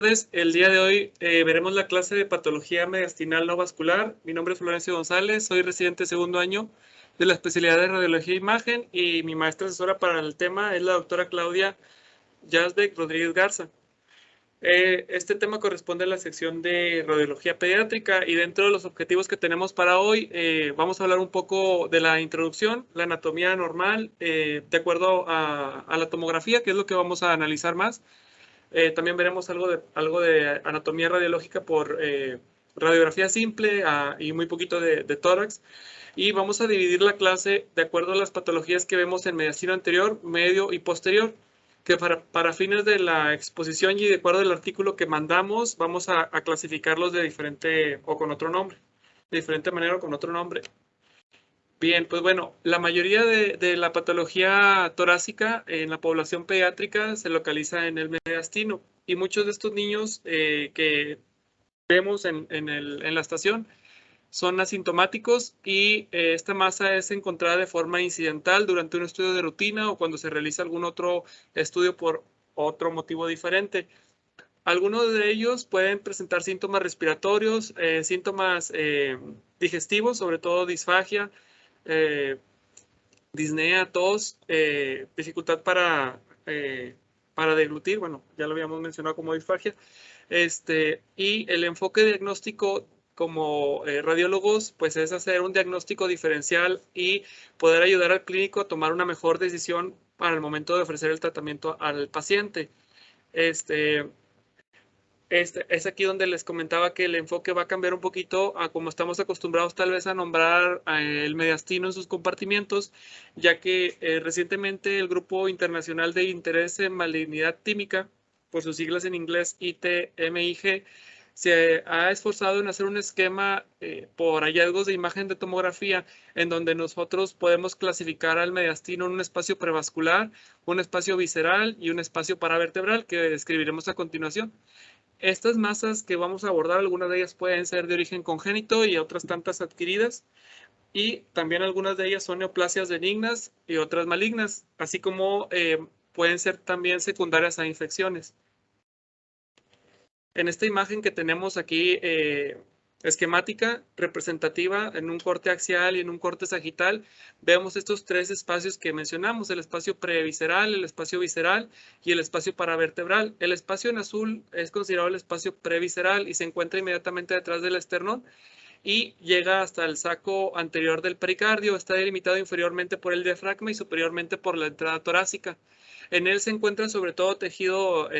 El día de hoy veremos la clase de patología mediastinal no vascular. Mi nombre es Florencio González, soy residente de segundo año de la especialidad de radiología e imagen y mi maestra asesora para el tema es la doctora Claudia Yazbek Rodríguez Garza. Este tema corresponde a la sección de radiología pediátrica y dentro de los objetivos que tenemos para hoy vamos a hablar un poco de la introducción, la anatomía normal, de acuerdo a la tomografía, que es lo que vamos a analizar más. También veremos algo de anatomía radiológica por radiografía simple y muy poquito de tórax. Y vamos a dividir la clase de acuerdo a las patologías que vemos en mediastino anterior, medio y posterior, que para fines de la exposición y de acuerdo al artículo que mandamos, vamos a clasificarlos de diferente o con otro nombre, de diferente manera o con otro nombre. Bien, pues bueno, la mayoría de la patología torácica en la población pediátrica se localiza en el mediastino y muchos de estos niños que vemos en la estación son asintomáticos y esta masa es encontrada de forma incidental durante un estudio de rutina o cuando se realiza algún otro estudio por otro motivo diferente. Algunos de ellos pueden presentar síntomas respiratorios, síntomas digestivos, sobre todo disfagia, disnea, tos, dificultad para deglutir, bueno, ya lo habíamos mencionado como disfagia, y el enfoque diagnóstico como radiólogos, pues es hacer un diagnóstico diferencial y poder ayudar al clínico a tomar una mejor decisión para el momento de ofrecer el tratamiento al paciente. Es aquí donde les comentaba que el enfoque va a cambiar un poquito a como estamos acostumbrados tal vez a nombrar el mediastino en sus compartimientos, ya que recientemente el Grupo Internacional de Interés en Malignidad Tímica, por sus siglas en inglés ITMIG, se ha esforzado en hacer un esquema por hallazgos de imagen de tomografía en donde nosotros podemos clasificar al mediastino en un espacio prevascular, un espacio visceral y un espacio paravertebral que describiremos a continuación. Estas masas que vamos a abordar, algunas de ellas pueden ser de origen congénito y otras tantas adquiridas. Y también algunas de ellas son neoplasias benignas y otras malignas, así como pueden ser también secundarias a infecciones. En esta imagen que tenemos aquí esquemática representativa en un corte axial y en un corte sagital, vemos estos tres espacios que mencionamos, el espacio previsceral, el espacio visceral y el espacio paravertebral. El espacio en azul es considerado el espacio previsceral y se encuentra inmediatamente detrás del esternón y llega hasta el saco anterior del pericardio. Está delimitado inferiormente por el diafragma y superiormente por la entrada torácica. En él se encuentra sobre todo tejido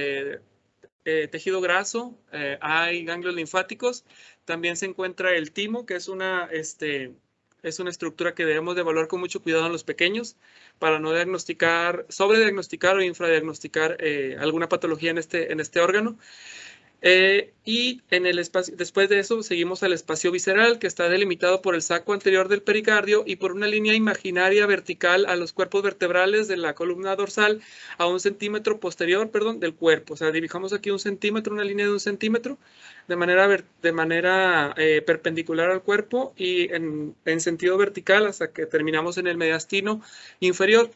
graso, hay ganglios linfáticos, también se encuentra el timo, que es una estructura que debemos de evaluar con mucho cuidado en los pequeños para no sobrediagnosticar o infradiagnosticar alguna patología en este órgano. Y en el espacio, después de eso seguimos al espacio visceral, que está delimitado por el saco anterior del pericardio y por una línea imaginaria vertical a los cuerpos vertebrales de la columna dorsal a 1 centímetro posterior, del cuerpo. O sea, dibujamos aquí 1 centímetro, una línea de 1 centímetro de manera perpendicular al cuerpo y en sentido vertical hasta que terminamos en el mediastino inferior.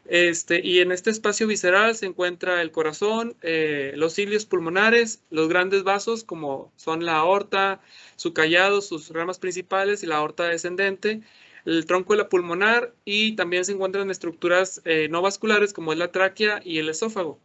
Y en este espacio visceral se encuentra el corazón, los cilios pulmonares, los grandes vasos como son la aorta, su callado, sus ramas principales y la aorta descendente, el tronco de la pulmonar y también se encuentran estructuras no vasculares como es la tráquea y el esófago.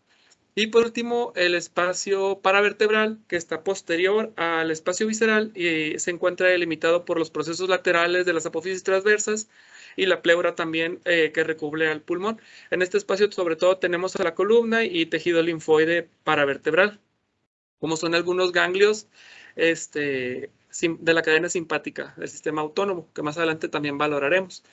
Y por último, el espacio paravertebral, que está posterior al espacio visceral y se encuentra delimitado por los procesos laterales de las apófisis transversas y la pleura también que recubre al pulmón. En este espacio sobre todo tenemos a la columna y tejido linfoide paravertebral, como son algunos ganglios de la cadena simpática del sistema autónomo, que más adelante también valoraremos.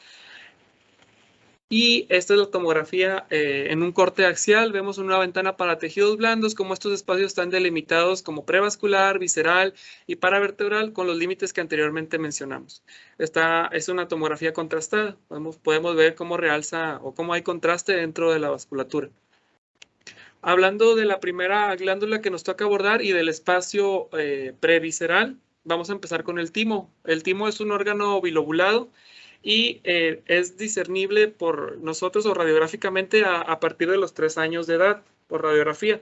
Y esta es la tomografía en un corte axial. Vemos una ventana para tejidos blandos, como estos espacios están delimitados como prevascular, visceral y paravertebral con los límites que anteriormente mencionamos. Esta es una tomografía contrastada. Podemos ver cómo realza o cómo hay contraste dentro de la vasculatura. Hablando de la primera glándula que nos toca abordar y del espacio previsceral, vamos a empezar con el timo. El timo es un órgano bilobulado y es discernible por nosotros o radiográficamente a partir de los 3 años de edad por radiografía.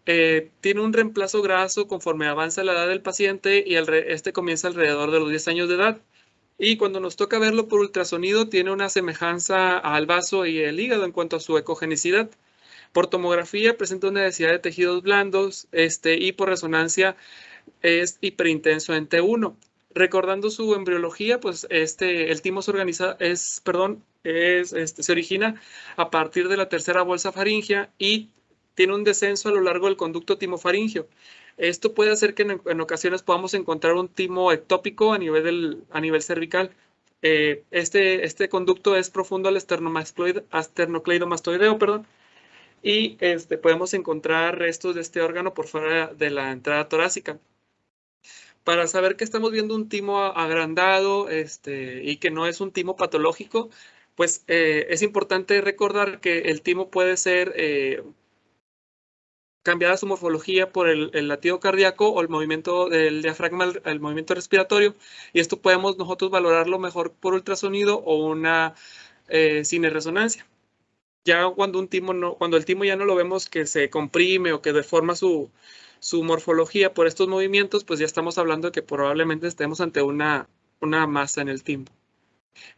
tiene un reemplazo graso conforme avanza la edad del paciente y este comienza alrededor de los 10 años de edad. Y cuando nos toca verlo por ultrasonido, tiene una semejanza al vaso y el hígado en cuanto a su ecogenicidad. Por tomografía presenta una densidad de tejidos blandos y por resonancia es hiperintenso en T1. Recordando su embriología, pues el timo se origina a partir de la tercera bolsa faríngea y tiene un descenso a lo largo del conducto timofaríngeo. Esto puede hacer que en ocasiones podamos encontrar un timo ectópico a nivel cervical. Este conducto es profundo al esternocleidomastoideo, perdón, y podemos encontrar restos de este órgano por fuera de la entrada torácica. Para saber que estamos viendo un timo agrandado y que no es un timo patológico, pues es importante recordar que el timo puede ser cambiada su morfología por el latido cardíaco o el movimiento del diafragma, el movimiento respiratorio, y esto podemos nosotros valorarlo mejor por ultrasonido o una cineresonancia. Ya cuando el timo ya no lo vemos que se comprime o que deforma su morfología por estos movimientos, pues ya estamos hablando de que probablemente estemos ante una masa en el timo.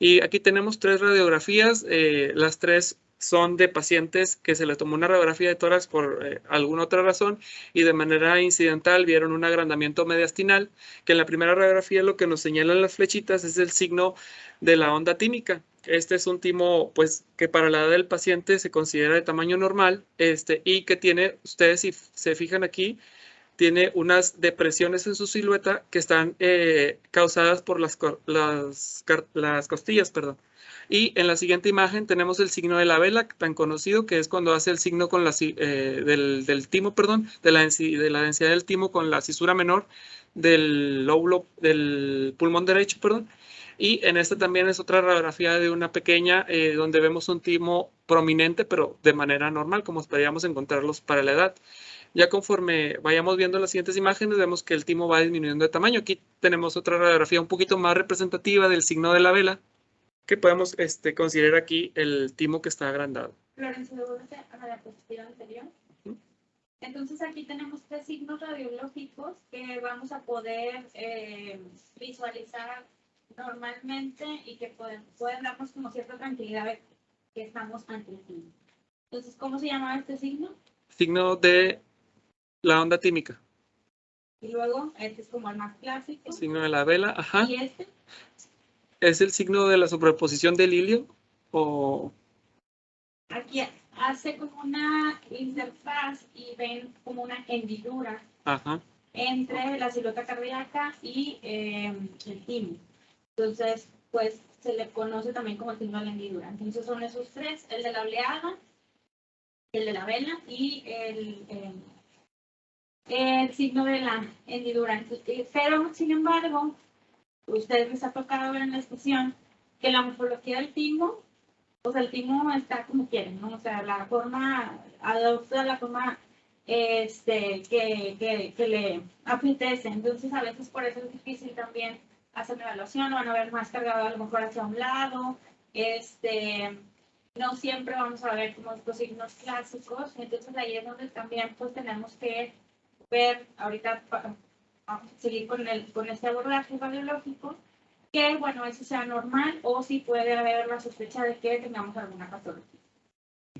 Y aquí tenemos 3 radiografías, las 3 son de pacientes que se les tomó una radiografía de tórax por alguna otra razón y de manera incidental vieron un agrandamiento mediastinal, que en la primera radiografía lo que nos señalan las flechitas es el signo de la onda tímica. Este es un timo, pues, que para la edad del paciente se considera de tamaño normal, y que tiene, ustedes si se fijan aquí, tiene unas depresiones en su silueta que están causadas por las costillas, perdón. Y en la siguiente imagen tenemos el signo de la vela, tan conocido, que es cuando hace el signo con del timo, perdón, de la densidad del timo con la cisura menor del lóbulo del pulmón derecho, perdón. Y en esta también es otra radiografía de una pequeña donde vemos un timo prominente, pero de manera normal, como esperaríamos encontrarlos para la edad. Ya conforme vayamos viendo las siguientes imágenes, vemos que el timo va disminuyendo de tamaño. Aquí tenemos otra radiografía un poquito más representativa del signo de la vela, que podemos considerar aquí el timo que está agrandado. Florencia, devuélvete a la diapositiva anterior. Entonces aquí tenemos 3 signos radiológicos que vamos a poder visualizar normalmente y que pueden darnos como cierta tranquilidad de que estamos ante el timo. Entonces, ¿cómo se llama este signo? Signo de la onda tímica. Y luego, este es como el más clásico. Signo de la vela, ajá. ¿Y este? ¿Es el signo de la superposición del hilio? O... Aquí hace como una interfaz y ven como una hendidura, ajá, entre la silueta cardíaca y el timo. Entonces, pues se le conoce también como el signo de la hendidura. Entonces son esos 3, el de la oleada, el de la vela y el signo de la hendidura. Pero, sin embargo, ustedes les ha tocado ver en la estación que la morfología del timo, o sea, el timo está como quieren, ¿no? O sea, la forma, adopta la forma que le apetece. Entonces, a veces por eso es difícil también hacer una evaluación, van a ver más cargado a lo mejor hacia un lado, no siempre vamos a ver como estos signos clásicos. Entonces, ahí es donde también pues tenemos que ver, ahorita vamos a seguir con este abordaje radiológico, que, bueno, eso sea normal o si puede haber la sospecha de que tengamos alguna patología.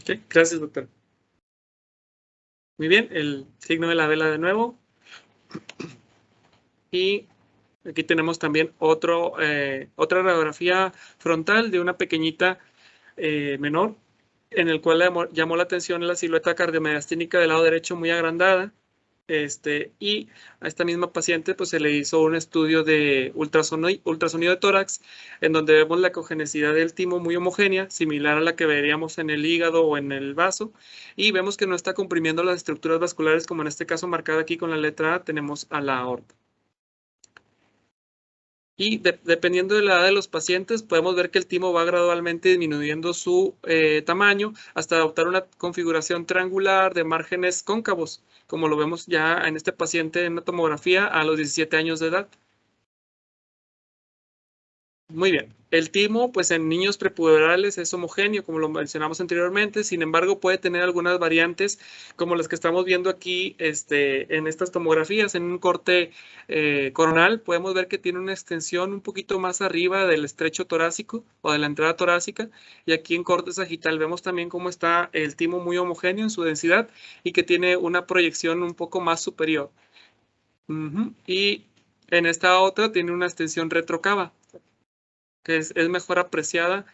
Ok, gracias, doctor. Muy bien, el signo de la vela de nuevo. Y aquí tenemos también otra radiografía frontal de una pequeñita menor, en el cual llamó la atención la silueta cardiomediastínica del lado derecho muy agrandada. Y a esta misma paciente pues se le hizo un estudio de ultrasonido de tórax, en donde vemos la ecogenicidad del timo muy homogénea, similar a la que veríamos en el hígado o en el vaso, y vemos que no está comprimiendo las estructuras vasculares, como en este caso marcada aquí con la letra A, tenemos a la aorta. Y dependiendo de la edad de los pacientes, podemos ver que el timo va gradualmente disminuyendo su tamaño hasta adoptar una configuración triangular de márgenes cóncavos, como lo vemos ya en este paciente en la tomografía a los 17 años de edad. Muy bien. El timo, pues en niños prepuberales es homogéneo, como lo mencionamos anteriormente. Sin embargo, puede tener algunas variantes, como las que estamos viendo aquí en estas tomografías. En un corte coronal, podemos ver que tiene una extensión un poquito más arriba del estrecho torácico o de la entrada torácica. Y aquí en corte sagital vemos también cómo está el timo muy homogéneo en su densidad y que tiene una proyección un poco más superior. Y en esta otra tiene una extensión retrocava, que es mejor apreciada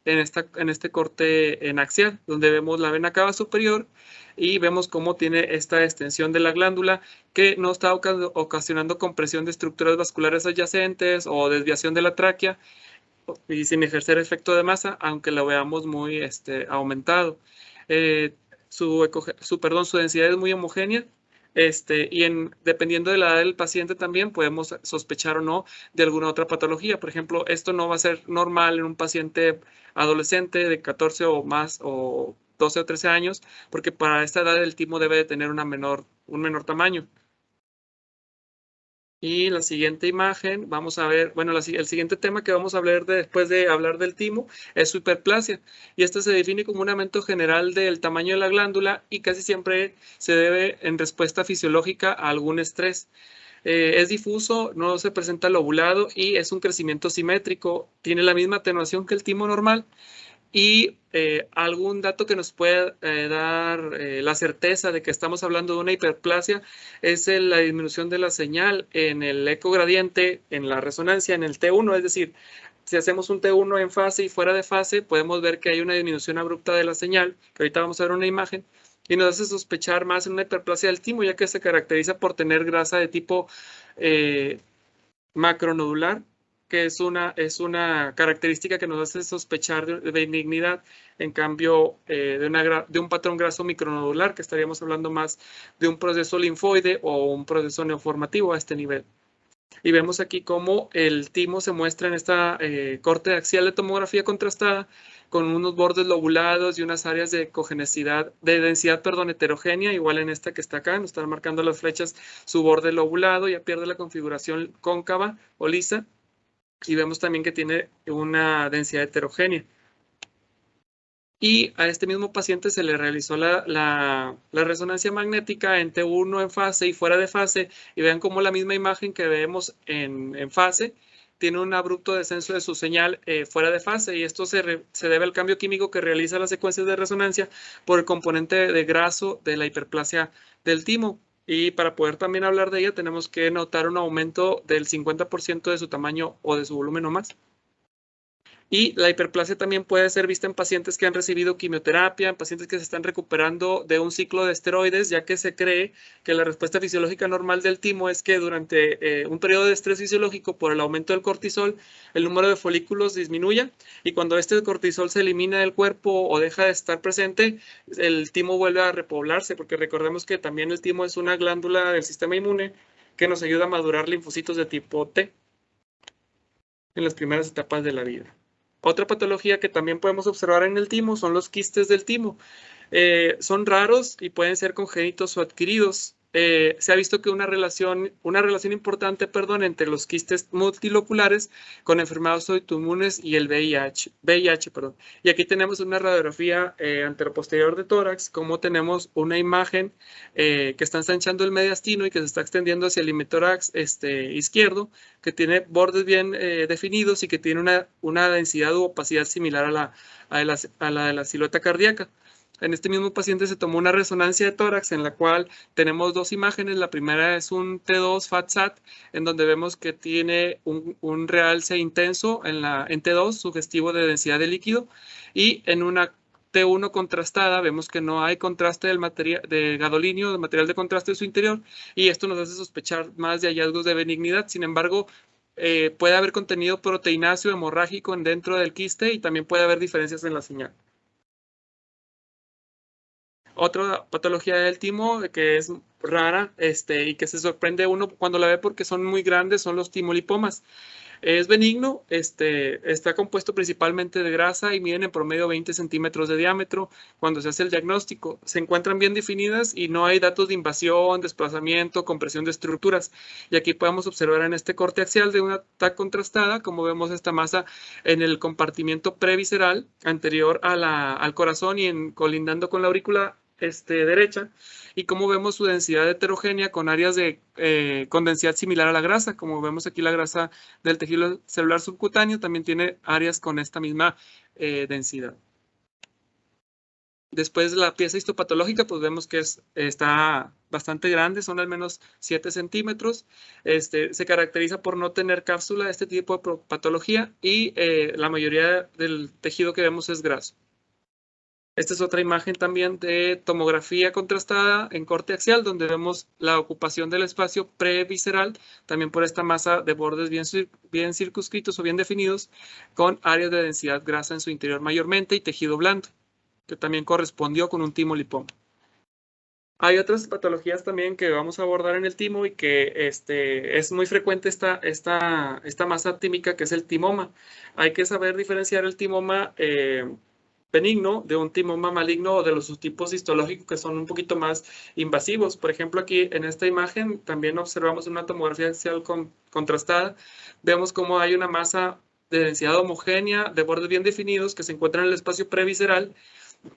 en este corte en axial, donde vemos la vena cava superior y vemos cómo tiene esta extensión de la glándula que no está ocasionando compresión de estructuras vasculares adyacentes o desviación de la tráquea y sin ejercer efecto de masa, aunque lo veamos muy aumentado. Su densidad es muy homogénea. Dependiendo de la edad del paciente también podemos sospechar o no de alguna otra patología. Por ejemplo, esto no va a ser normal en un paciente adolescente de 14 o más o 12 o 13 años, porque para esta edad el timo debe de tener un menor tamaño. Y la siguiente imagen, vamos a ver, bueno, el siguiente tema que vamos a hablar después de hablar del timo es su hiperplasia. Y esto se define como un aumento general del tamaño de la glándula y casi siempre se debe en respuesta fisiológica a algún estrés. Es difuso, no se presenta lobulado y es un crecimiento simétrico. Tiene la misma atenuación que el timo normal. Y algún dato que nos pueda dar la certeza de que estamos hablando de una hiperplasia es la disminución de la señal en el eco gradiente, en la resonancia, en el T1. Es decir, si hacemos un T1 en fase y fuera de fase, podemos ver que hay una disminución abrupta de la señal, que ahorita vamos a ver una imagen, y nos hace sospechar más en una hiperplasia del timo, ya que se caracteriza por tener grasa de tipo macronodular, que es una característica que nos hace sospechar de benignidad, en cambio de un patrón graso micronodular, que estaríamos hablando más de un proceso linfoide o un proceso neoformativo a este nivel. Y vemos aquí cómo el timo se muestra en esta corte axial de tomografía contrastada, con unos bordes lobulados y unas áreas de densidad heterogénea, igual en esta que está acá, nos están marcando las flechas su borde lobulado, ya pierde la configuración cóncava o lisa, y vemos también que tiene una densidad heterogénea. Y a este mismo paciente se le realizó la resonancia magnética en T1 en fase y fuera de fase, y vean cómo la misma imagen que vemos en fase tiene un abrupto descenso de su señal fuera de fase, y esto se debe al cambio químico que realiza las secuencias de resonancia por el componente de graso de la hiperplasia del timo. Y para poder también hablar de ella tenemos que notar un aumento del 50% de su tamaño o de su volumen o más. Y la hiperplasia también puede ser vista en pacientes que han recibido quimioterapia, en pacientes que se están recuperando de un ciclo de esteroides, ya que se cree que la respuesta fisiológica normal del timo es que durante un periodo de estrés fisiológico por el aumento del cortisol, el número de folículos disminuya, y cuando este cortisol se elimina del cuerpo o deja de estar presente, el timo vuelve a repoblarse, porque recordemos que también el timo es una glándula del sistema inmune que nos ayuda a madurar linfocitos de tipo T en las primeras etapas de la vida. Otra patología que también podemos observar en el timo son los quistes del timo. Son raros y pueden ser congénitos o adquiridos. Se ha visto que una relación importante, entre los quistes multiloculares con enfermedades autoinmunes y el VIH. Y aquí tenemos una radiografía anteroposterior de tórax, como tenemos una imagen que está ensanchando el mediastino y que se está extendiendo hacia el hemitórax izquierdo, que tiene bordes bien definidos y que tiene una densidad u opacidad similar a la de la silueta cardíaca. En este mismo paciente se tomó una resonancia de tórax en la cual tenemos dos imágenes. La primera es un T2 FAT-SAT, en donde vemos que tiene un realce intenso en T2, sugestivo de densidad de líquido, y en una T1 contrastada vemos que no hay contraste del material de gadolinio, del material de contraste de su interior, y esto nos hace sospechar más de hallazgos de benignidad. Sin embargo, puede haber contenido proteináceo hemorrágico dentro del quiste y también puede haber diferencias en la señal. Otra patología del timo que es rara y que se sorprende uno cuando la ve porque son muy grandes son los timolipomas. Es benigno, está compuesto principalmente de grasa y miden en promedio 20 centímetros de diámetro. Cuando se hace el diagnóstico, se encuentran bien definidas y no hay datos de invasión, desplazamiento, compresión de estructuras. Y aquí podemos observar en este corte axial de una TAC contrastada, como vemos esta masa en el compartimiento previsceral anterior al corazón y colindando con la aurícula derecha, y como vemos su densidad heterogénea con áreas con densidad similar a la grasa. Como vemos aquí, la grasa del tejido celular subcutáneo también tiene áreas con esta misma densidad. Después la pieza histopatológica, pues vemos que está bastante grande, son al menos 7 centímetros. Se caracteriza por no tener cápsula, este tipo de patología, y la mayoría del tejido que vemos es graso. Esta es otra imagen también de tomografía contrastada en corte axial, donde vemos la ocupación del espacio previsceral, también por esta masa de bordes bien circunscritos o bien definidos, con áreas de densidad grasa en su interior mayormente y tejido blando, que también correspondió con un timolipoma. Hay otras patologías también que vamos a abordar en el timo y que es muy frecuente esta masa tímica, que es el timoma. Hay que saber diferenciar el timoma benigno de un timoma maligno o de los subtipos histológicos que son un poquito más invasivos. Por ejemplo, aquí en esta imagen también observamos una tomografía axial contrastada. Vemos cómo hay una masa de densidad homogénea de bordes bien definidos que se encuentra en el espacio previsceral,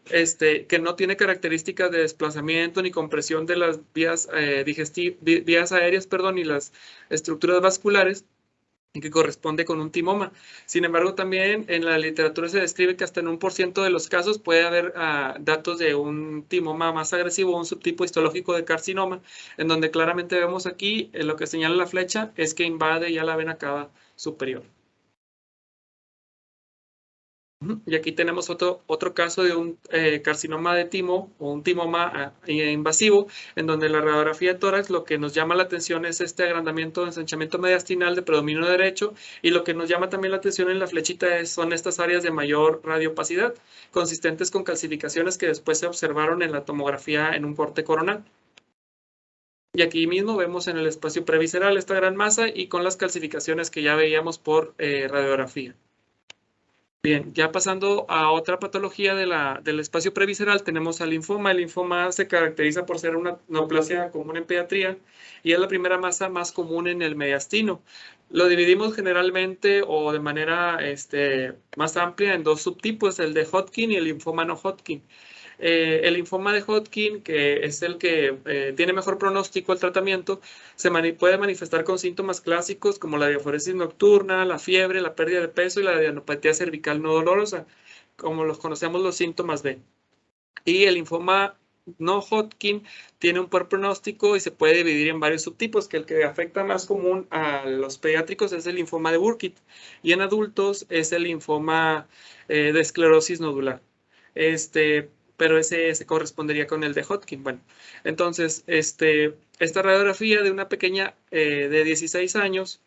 que no tiene características de desplazamiento ni compresión de las vías aéreas, y las estructuras vasculares, y que corresponde con un timoma. Sin embargo, también en la literatura se describe que hasta en 1% de los casos puede haber datos de un timoma más agresivo, un subtipo histológico de carcinoma, en donde claramente vemos aquí, lo que señala la flecha es que invade ya la vena cava superior. Y aquí tenemos otro caso de un carcinoma de timo o un timoma invasivo, en donde la radiografía de tórax lo que nos llama la atención es este agrandamiento, ensanchamiento mediastinal de predominio derecho, y lo que nos llama también la atención en la flechita son estas áreas de mayor radiopacidad, consistentes con calcificaciones que después se observaron en la tomografía en un corte coronal. Y aquí mismo vemos en el espacio previsceral esta gran masa y con las calcificaciones que ya veíamos por radiografía. Bien, ya pasando a otra patología del espacio previsceral, tenemos al linfoma. El linfoma se caracteriza por ser una neoplasia común en pediatría y es la primera masa más común en el mediastino. Lo dividimos generalmente o de manera más amplia en dos subtipos, el de Hodgkin y el linfoma no Hodgkin. El linfoma de Hodgkin, que es el que tiene mejor pronóstico al tratamiento, puede manifestar con síntomas clásicos como la diaforesis nocturna, la fiebre, la pérdida de peso y la adenopatía cervical no dolorosa, como los conocemos los síntomas B. Y el linfoma no Hodgkin tiene un peor pronóstico y se puede dividir en varios subtipos, que el que afecta más común a los pediátricos es el linfoma de Burkitt, y en adultos es el linfoma de esclerosis nodular. Pero ese se correspondería con el de Hodgkin. Bueno, entonces, esta radiografía de una pequeña de 16 años,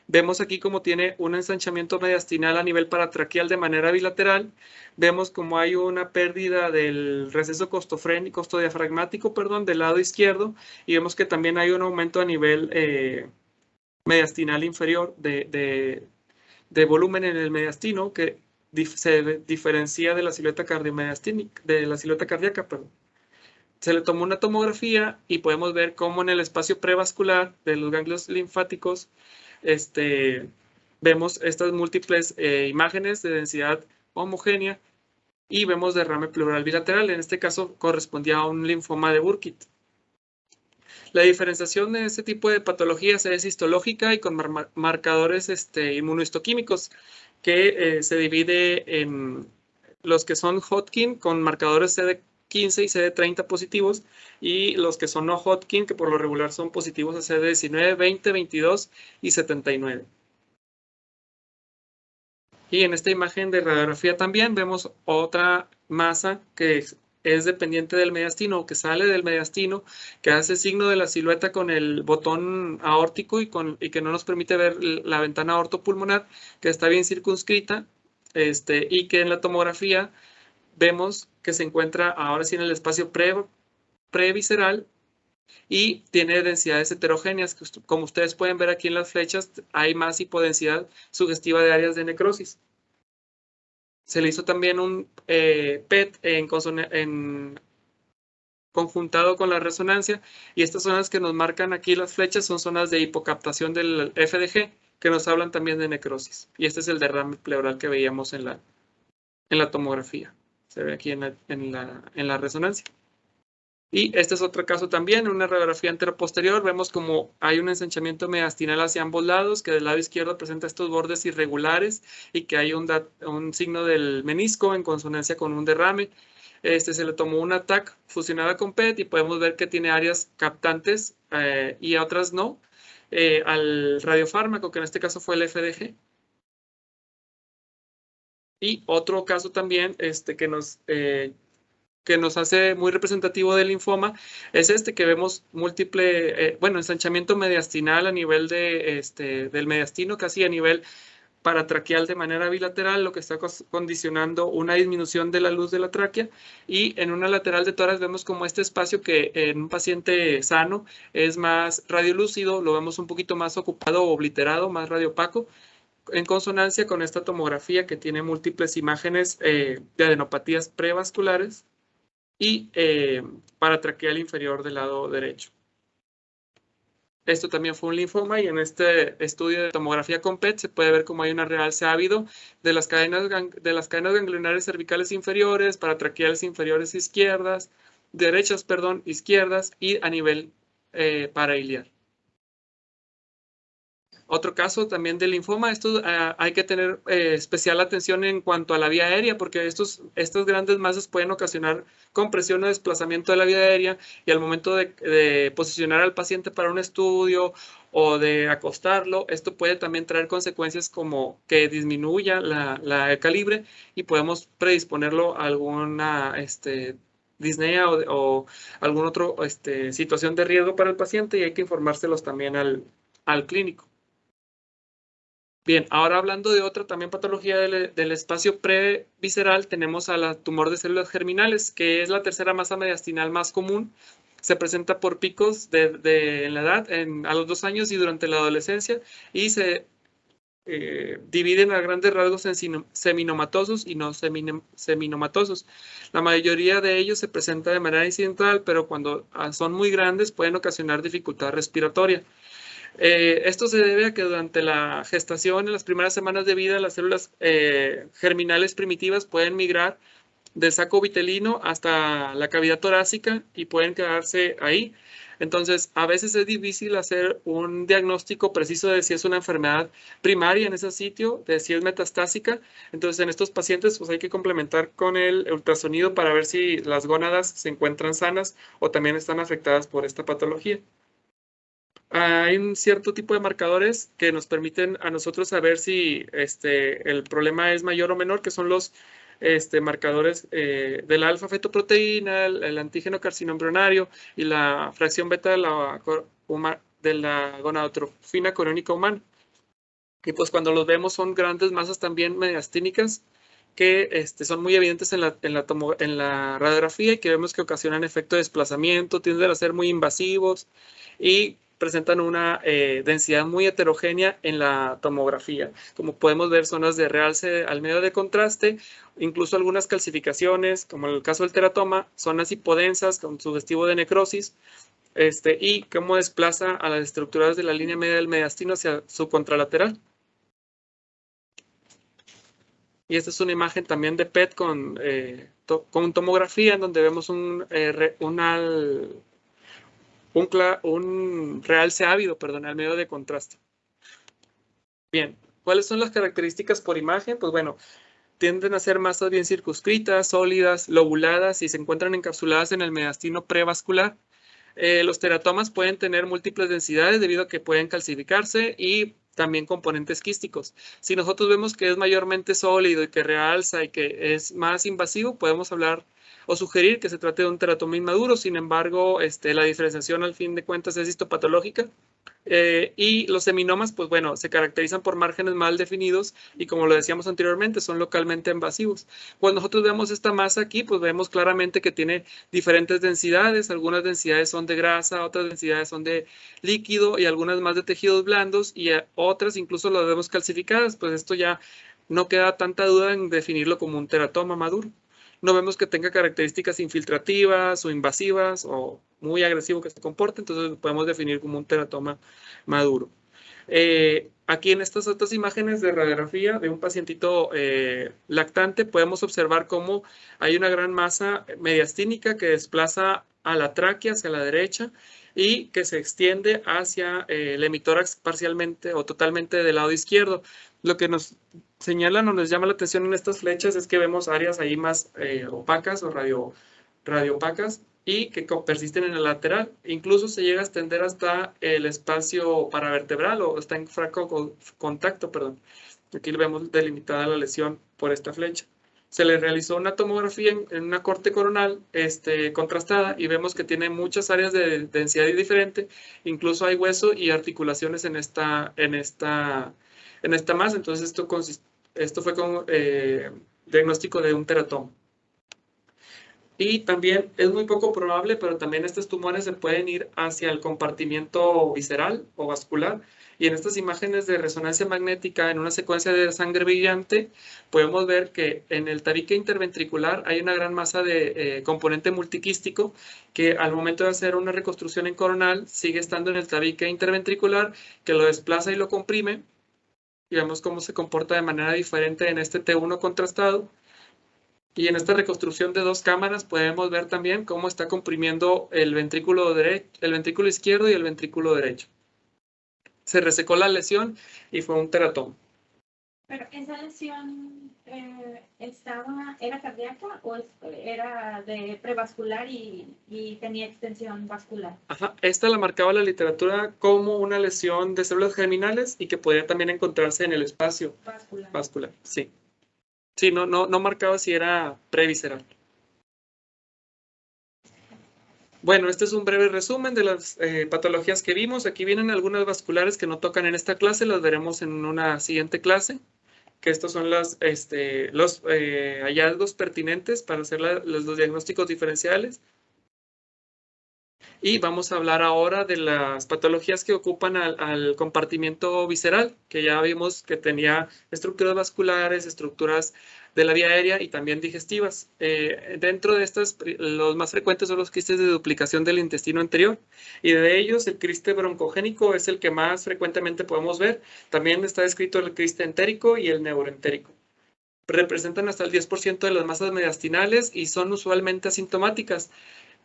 vemos aquí cómo tiene un ensanchamiento mediastinal a nivel paratraqueal de manera bilateral. Vemos cómo hay una pérdida del receso costodiafragmático, del lado izquierdo, y vemos que también hay un aumento a nivel mediastinal inferior de volumen en el mediastino, que se diferencia de la silueta cardíaca. Se le tomó una tomografía y podemos ver cómo en el espacio prevascular de los ganglios linfáticos vemos estas múltiples imágenes de densidad homogénea y vemos derrame pleural bilateral. En este caso correspondía a un linfoma de Burkitt. La diferenciación de este tipo de patologías es histológica y con marcadores inmunohistoquímicos, que se divide en los que son Hodgkin con marcadores CD15 y CD30 positivos, y los que son no Hodgkin, que por lo regular son positivos a CD19, 20, 22 y 79. Y en esta imagen de radiografía también vemos otra masa que es dependiente del mediastino, o que sale del mediastino, que hace signo de la silueta con el botón aórtico y que no nos permite ver la ventana aortopulmonar, que está bien circunscrita, y que en la tomografía vemos que se encuentra ahora sí en el espacio previsceral, y tiene densidades heterogéneas. Como ustedes pueden ver aquí en las flechas, hay más hipodensidad sugestiva de áreas de necrosis. Se le hizo también un PET en conjuntado con la resonancia, y estas zonas que nos marcan aquí las flechas son zonas de hipocaptación del FDG, que nos hablan también de necrosis. Y este es el derrame pleural que veíamos en la tomografía. Se ve aquí en la resonancia. Y este es otro caso también, en una radiografía anteroposterior, vemos como hay un ensanchamiento mediastinal hacia ambos lados, que del lado izquierdo presenta estos bordes irregulares y que hay un signo del menisco en consonancia con un derrame. Se le tomó una TAC fusionada con PET y podemos ver que tiene áreas captantes y otras no, al radiofármaco, que en este caso fue el FDG. Y otro caso también que nos hace muy representativo del linfoma es que vemos múltiple, ensanchamiento mediastinal a nivel del mediastino, casi a nivel paratraqueal de manera bilateral, lo que está condicionando una disminución de la luz de la tráquea, y en una lateral de tórax vemos como este espacio que en un paciente sano es más radiolúcido, lo vemos un poquito más ocupado o obliterado, más radiopaco, en consonancia con esta tomografía que tiene múltiples imágenes de adenopatías prevasculares y paratraqueal inferior del lado derecho. Esto también fue un linfoma, y en este estudio de tomografía con PET se puede ver cómo hay un realce ávido de las cadenas ganglionares cervicales inferiores, paratraqueales inferiores derechas, izquierdas, y a nivel parailiar. Otro caso también de linfoma, esto hay que tener especial atención en cuanto a la vía aérea, porque estas grandes masas pueden ocasionar compresión o desplazamiento de la vía aérea, y al momento de posicionar al paciente para un estudio o de acostarlo, esto puede también traer consecuencias como que disminuya el calibre y podemos predisponerlo a alguna disnea o alguna otra situación de riesgo para el paciente, y hay que informárselos también al clínico. Bien, ahora hablando de otra también patología del espacio previsceral, tenemos a la tumor de células germinales, que es la tercera masa mediastinal más común. Se presenta por picos en la edad, a los 2 años y durante la adolescencia, y se dividen a grandes rasgos en seminomatosos y no seminomatosos. La mayoría de ellos se presenta de manera incidental, pero cuando son muy grandes pueden ocasionar dificultad respiratoria. Esto se debe a que durante la gestación, en las primeras semanas de vida, las células germinales primitivas pueden migrar del saco vitelino hasta la cavidad torácica y pueden quedarse ahí. Entonces, a veces es difícil hacer un diagnóstico preciso de si es una enfermedad primaria en ese sitio, de si es metastásica. Entonces, en estos pacientes pues hay que complementar con el ultrasonido para ver si las gónadas se encuentran sanas o también están afectadas por esta patología. Hay un cierto tipo de marcadores que nos permiten a nosotros saber si el problema es mayor o menor, que son los marcadores de la alfa-fetoproteína, el antígeno carcinoembrionario y la fracción beta de la gonadotrofina coriónica humana. Y pues cuando los vemos son grandes masas también mediastínicas que son muy evidentes en la radiografía, y que vemos que ocasionan efecto de desplazamiento, tienden a ser muy invasivos y presentan una densidad muy heterogénea en la tomografía. Como podemos ver, zonas de realce al medio de contraste, incluso algunas calcificaciones, como en el caso del teratoma, zonas hipodensas con sugestivo de necrosis, y cómo desplaza a las estructuras de la línea media del mediastino hacia su contralateral. Y esta es una imagen también de PET con tomografía, en donde vemos un realce ávido, al medio de contraste. Bien, ¿cuáles son las características por imagen? Pues bueno, tienden a ser masas bien circunscritas, sólidas, lobuladas y se encuentran encapsuladas en el mediastino prevascular. Los teratomas pueden tener múltiples densidades debido a que pueden calcificarse y también componentes quísticos. Si nosotros vemos que es mayormente sólido y que realza y que es más invasivo, podemos hablar o sugerir que se trate de un teratoma inmaduro. Sin embargo, la diferenciación al fin de cuentas es histopatológica Y los seminomas, pues bueno, se caracterizan por márgenes mal definidos y como lo decíamos anteriormente, son localmente invasivos. Cuando nosotros vemos esta masa aquí, pues vemos claramente que tiene diferentes densidades. Algunas densidades son de grasa, otras densidades son de líquido y algunas más de tejidos blandos y otras incluso las vemos calcificadas. Pues esto ya no queda tanta duda en definirlo como un teratoma maduro. No vemos que tenga características infiltrativas o invasivas o muy agresivo que se comporte, entonces lo podemos definir como un teratoma maduro. Aquí en estas otras imágenes de radiografía de un pacientito lactante podemos observar cómo hay una gran masa mediastínica que desplaza a la tráquea hacia la derecha y que se extiende hacia el hemitórax parcialmente o totalmente del lado izquierdo. Lo que nos señalan o nos llama la atención en estas flechas es que vemos áreas ahí más opacas o radioopacas y que persisten en el lateral. Incluso se llega a extender hasta el espacio paravertebral o está en franco contacto, perdón. Aquí vemos delimitada la lesión por esta flecha. Se le realizó una tomografía en una corte coronal contrastada y vemos que tiene muchas áreas de densidad diferente. Incluso hay hueso y articulaciones en esta masa. Entonces esto fue con diagnóstico de un teratoma. Y también es muy poco probable, pero también estos tumores se pueden ir hacia el compartimiento visceral o vascular. Y en estas imágenes de resonancia magnética, en una secuencia de sangre brillante, podemos ver que en el tabique interventricular hay una gran masa de componente multiquístico que al momento de hacer una reconstrucción en coronal sigue estando en el tabique interventricular, que lo desplaza y lo comprime. Y vemos cómo se comporta de manera diferente en este T1 contrastado. Y en esta reconstrucción de dos cámaras podemos ver también cómo está comprimiendo el ventrículo izquierdo y el ventrículo derecho. Se resecó la lesión y fue un teratoma. ¿Pero esa lesión era cardíaca o era de prevascular y tenía extensión vascular? Ajá, esta la marcaba la literatura como una lesión de células germinales y que podría también encontrarse en el espacio vascular. Sí. Sí, no marcaba si era previsceral. Bueno, este es un breve resumen de las patologías que vimos. Aquí vienen algunas vasculares que no tocan en esta clase, las veremos en una siguiente clase, que estos son los hallazgos pertinentes para hacer los diagnósticos diferenciales. Y vamos a hablar ahora de las patologías que ocupan al compartimiento visceral, que ya vimos que tenía estructuras vasculares, estructuras de la vía aérea y también digestivas. Dentro de estas, los más frecuentes son los quistes de duplicación del intestino anterior, y de ellos el quiste broncogénico es el que más frecuentemente podemos ver. También está descrito el quiste entérico y el neuroentérico. Representan hasta el 10% de las masas mediastinales y son usualmente asintomáticas.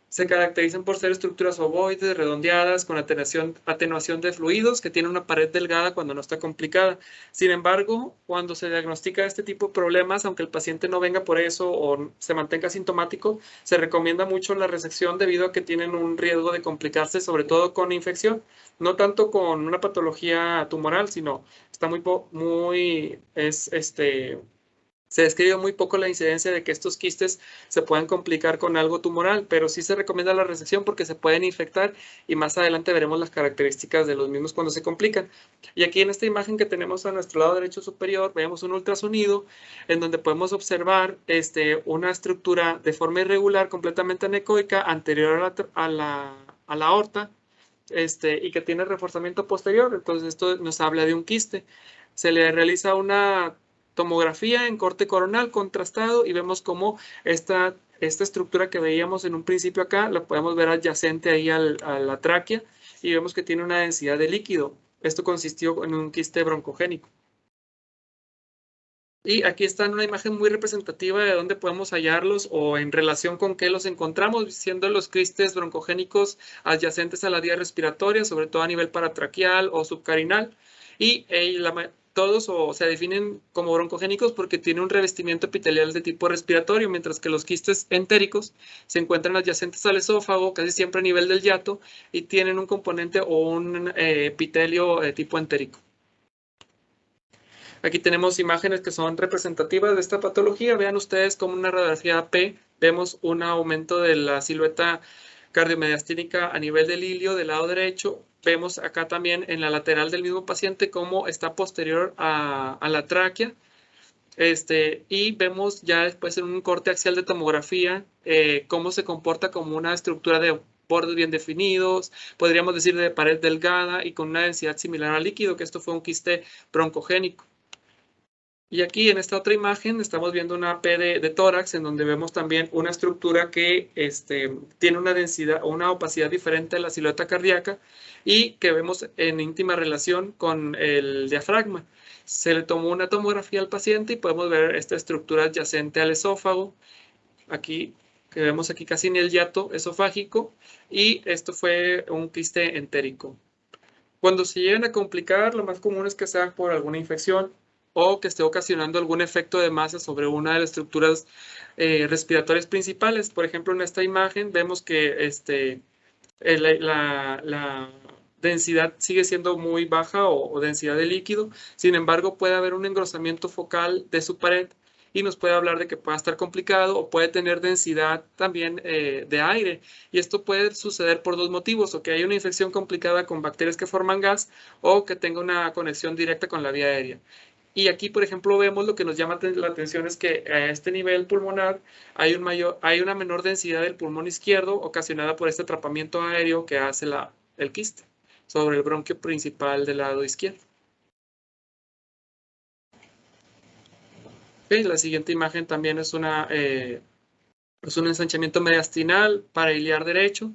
Se caracterizan por ser estructuras ovoides, redondeadas, con atenuación de fluidos, que tienen una pared delgada cuando no está complicada. Sin embargo, cuando se diagnostica este tipo de problemas, aunque el paciente no venga por eso o se mantenga asintomático, se recomienda mucho la resección debido a que tienen un riesgo de complicarse, sobre todo con infección. No tanto con una patología tumoral, sino está se describe muy poco la incidencia de que estos quistes se puedan complicar con algo tumoral, pero sí se recomienda la resección porque se pueden infectar y más adelante veremos las características de los mismos cuando se complican. Y aquí en esta imagen que tenemos a nuestro lado derecho superior, vemos un ultrasonido en donde podemos observar una estructura de forma irregular, completamente anecoica, anterior a la aorta, y que tiene reforzamiento posterior. Entonces esto nos habla de un quiste. Se le realiza una tomografía en corte coronal contrastado y vemos cómo esta estructura que veíamos en un principio acá, la podemos ver adyacente ahí a la tráquea y vemos que tiene una densidad de líquido. Esto consistió en un quiste broncogénico. Y aquí está una imagen muy representativa de dónde podemos hallarlos o en relación con qué los encontramos, siendo los quistes broncogénicos adyacentes a la vía respiratoria, sobre todo a nivel paratraqueal o subcarinal. Y todos se definen como broncogénicos porque tienen un revestimiento epitelial de tipo respiratorio, mientras que los quistes entéricos se encuentran adyacentes al esófago, casi siempre a nivel del hiato, y tienen un componente o un epitelio de tipo entérico. Aquí tenemos imágenes que son representativas de esta patología. Vean ustedes como una radiografía P vemos un aumento de la silueta cardiomediastínica a nivel del ilio del lado derecho vemos acá también en la lateral del mismo paciente cómo está posterior a la tráquea. Y vemos ya después en un corte axial de tomografía cómo se comporta como una estructura de bordes bien definidos, podríamos decir de pared delgada y con una densidad similar al líquido, que esto fue un quiste broncogénico. Y aquí en esta otra imagen estamos viendo una P de tórax en donde vemos también una estructura que tiene una densidad o una opacidad diferente a la silueta cardíaca y que vemos en íntima relación con el diafragma. Se le tomó una tomografía al paciente y podemos ver esta estructura adyacente al esófago. Aquí, que vemos aquí casi en el hiato esofágico, y esto fue un quiste entérico. Cuando se llegan a complicar, lo más común es que sea por alguna infección o que esté ocasionando algún efecto de masa sobre una de las estructuras respiratorias principales. Por ejemplo, en esta imagen vemos que la densidad sigue siendo muy baja o densidad de líquido. Sin embargo, puede haber un engrosamiento focal de su pared y nos puede hablar de que pueda estar complicado o puede tener densidad también de aire. Y esto puede suceder por dos motivos: o que haya una infección complicada con bacterias que forman gas o que tenga una conexión directa con la vía aérea. Y aquí, por ejemplo, vemos lo que nos llama la atención es que a este nivel pulmonar hay una menor densidad del pulmón izquierdo ocasionada por este atrapamiento aéreo que hace el quiste sobre el bronquio principal del lado izquierdo. Okay, la siguiente imagen también es un ensanchamiento mediastinal para iliar derecho,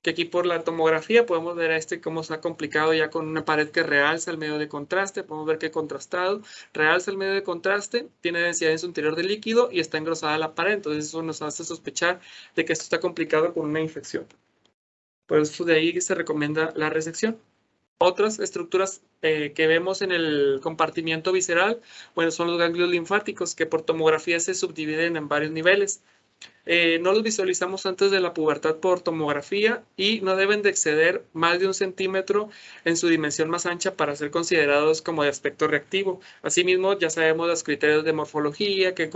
que aquí por la tomografía podemos ver cómo está complicado ya con una pared que realza el medio de contraste. Podemos ver que contrastado realza el medio de contraste, tiene densidad en su interior de líquido y está engrosada la pared. Entonces eso nos hace sospechar de que esto está complicado con una infección. Por eso de ahí se recomienda la resección. Otras estructuras que vemos en el compartimiento visceral, bueno, son los ganglios linfáticos, que por tomografía se subdividen en varios niveles. No los visualizamos antes de la pubertad por tomografía y no deben de exceder más de 1 centímetro en su dimensión más ancha para ser considerados como de aspecto reactivo. Asimismo, ya sabemos los criterios de morfología que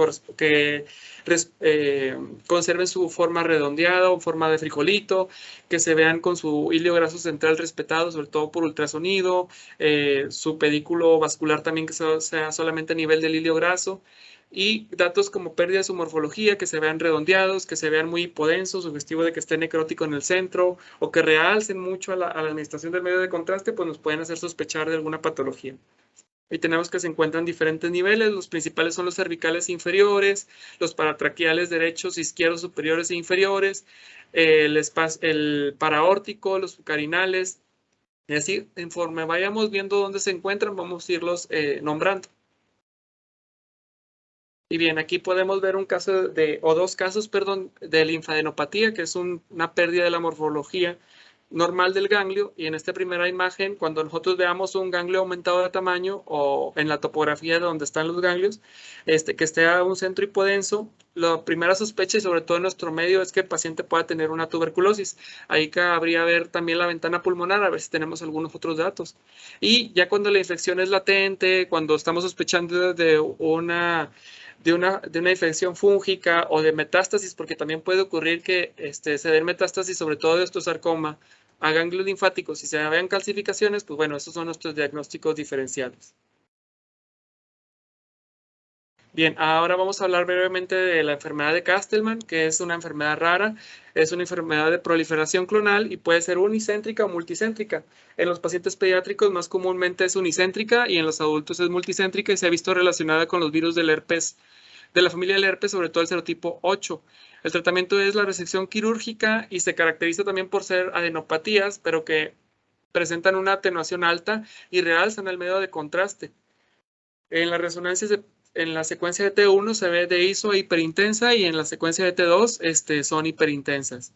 conserven su forma redondeada o forma de frijolito, que se vean con su hilo graso central respetado, sobre todo por ultrasonido, su pedículo vascular también que sea solamente a nivel del hilo graso. Y datos como pérdida de su morfología, que se vean redondeados, que se vean muy hipodensos, sugestivo de que esté necrótico en el centro, o que realcen mucho a la administración del medio de contraste, pues nos pueden hacer sospechar de alguna patología. Y tenemos que se encuentran diferentes niveles. Los principales son los cervicales inferiores, los paratraqueales derechos, izquierdos, superiores e inferiores, el paraórtico, los sucarinales. Y así, conforme vayamos viendo dónde se encuentran, vamos a irlos nombrando. Y bien, aquí podemos ver dos casos, de linfadenopatía, que es una pérdida de la morfología normal del ganglio. Y en esta primera imagen, cuando nosotros veamos un ganglio aumentado de tamaño o en la topografía de donde están los ganglios, que esté a un centro hipodenso, la primera sospecha, y sobre todo en nuestro medio, es que el paciente pueda tener una tuberculosis. Ahí cabría ver también la ventana pulmonar, a ver si tenemos algunos otros datos. Y ya cuando la infección es latente, cuando estamos sospechando de una infección fúngica o de metástasis, porque también puede ocurrir que se den metástasis, sobre todo de osteosarcoma, a ganglios linfáticos. Si se vean calcificaciones, pues bueno, esos son nuestros diagnósticos diferenciales. Bien, ahora vamos a hablar brevemente de la enfermedad de Castleman, que es una enfermedad rara. Es una enfermedad de proliferación clonal y puede ser unicéntrica o multicéntrica. En los pacientes pediátricos más comúnmente es unicéntrica y en los adultos es multicéntrica y se ha visto relacionada con los virus del herpes, de la familia del herpes, sobre todo el serotipo 8. El tratamiento es la resección quirúrgica y se caracteriza también por ser adenopatías, pero que presentan una atenuación alta y realzan el medio de contraste. En la resonancia, en la secuencia de T1 se ve de ISO hiperintensa y en la secuencia de T2 son hiperintensas.